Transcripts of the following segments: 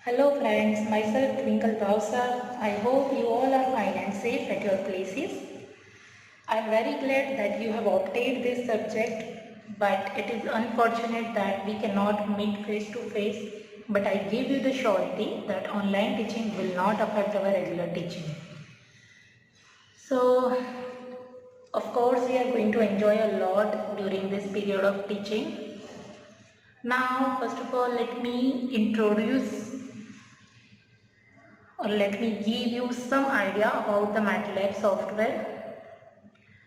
Hello friends, myself Twinkle Bhavsar. I hope you all are fine and safe at your places. I am very glad that you have opted this subject, but it is unfortunate that we cannot meet face to face. But I give you the surety that online teaching will not affect our regular teaching. So, of course, we are going to enjoy a lot during this period of teaching. Now, first of all, let me introduce or let me give you some idea about the MATLAB software.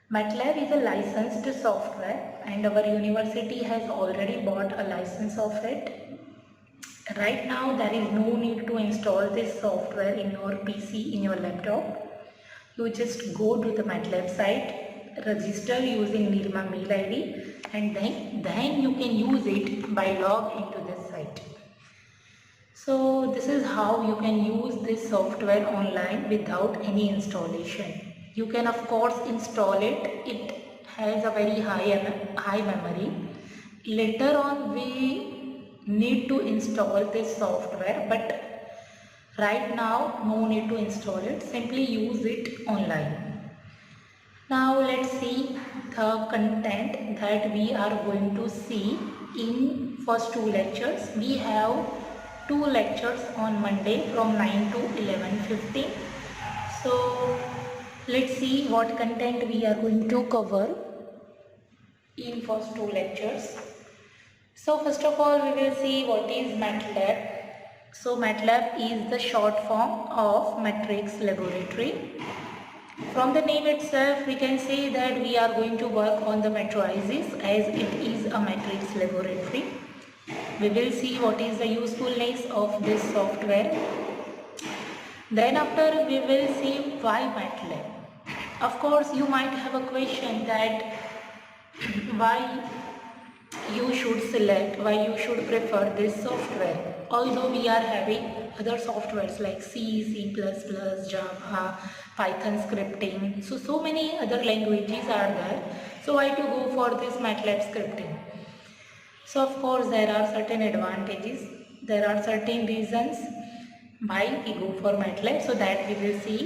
MATLAB is a licensed software and our university has already bought a license of it. Right now there is no need to install this software in your PC, in your laptop. You just go to the MATLAB site, register using Nirma mail ID, and then you can use it by log into this site. So this is how you can use this software online without any installation. You can of course install it. It has a very high memory. Later on we need to install this software, but right now no need to install it. Simply use it online. Now let's see the content that we are going to see in first two lectures. We have two lectures on Monday from 9 to 11:15. So let's see what content we are going to cover in first two lectures. So first of all we will see what is MATLAB. So MATLAB is the short form of Matrix Laboratory. From the name itself we can say that we are going to work on the matrices as it is a matrix laboratory. We will see what is the usefulness of this software. Then after we will see why MATLAB. Of course you might have a question that why you should select, why you should prefer this software. Although we are having other softwares like C, C++, Java, Python scripting. So many other languages are there. So why to go for this MATLAB scripting? So of course there are certain advantages, there are certain reasons why we go for MATLAB, so that we will see.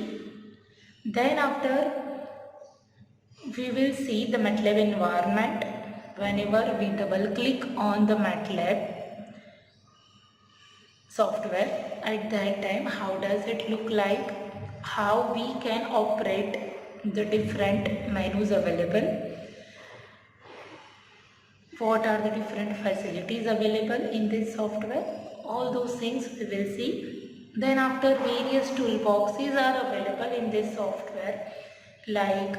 Then after we will see the MATLAB environment. Whenever we double click on the MATLAB software, at that time how does it look like, how we can operate the different menus available, what are the different facilities available in this software, all those things we will see. Then after various toolboxes are available in this software, like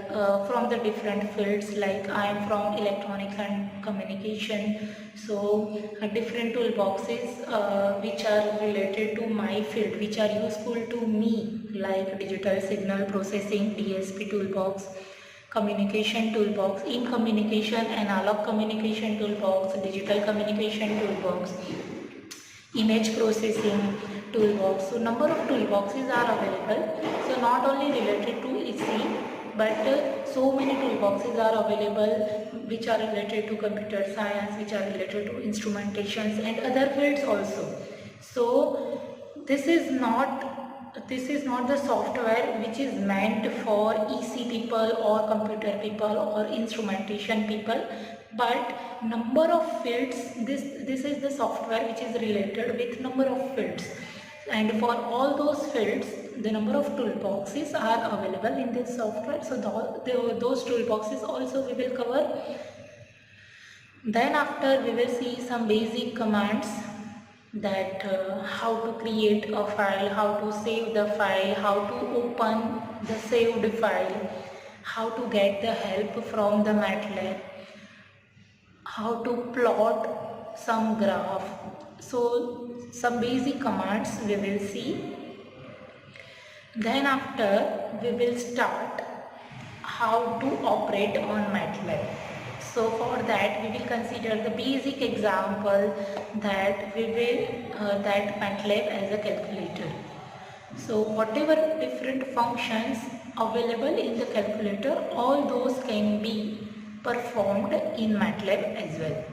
from the different fields, like I am from electronics and communication, so different toolboxes which are related to my field, which are useful to me, like digital signal processing, DSP toolbox, communication toolbox, in communication, analog communication toolbox, digital communication toolbox, image processing toolbox. So number of toolboxes are available. So not only related to EC, but so many toolboxes are available which are related to computer science, which are related to instrumentations and other fields also. So this is not the software which is meant for EC people or computer people or instrumentation people, but number of fields, this is the software which is related with number of fields, and for all those fields the number of toolboxes are available in this software. So those toolboxes also we will cover. Then after we will see some basic commands, that how to create a file, how to save the file, how to open the saved file, how to get the help from the MATLAB, how to plot some graph. So some basic commands we will see. Then after we will start how to operate on MATLAB. So for that we will consider the basic example that that MATLAB as a calculator. So whatever different functions available in the calculator, all those can be performed in MATLAB as well.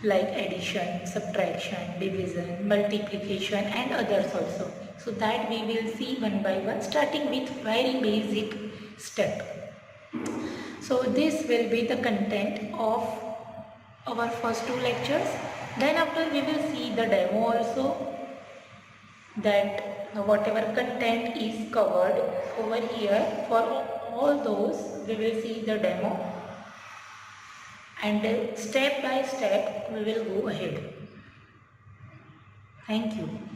like addition, subtraction, division, multiplication and others also. So that we will see one by one, starting with very basic step. So this will be the content of our first two lectures. Then after we will see the demo also, that whatever content is covered over here, for all those we will see the demo, and step by step we will go ahead. Thank you.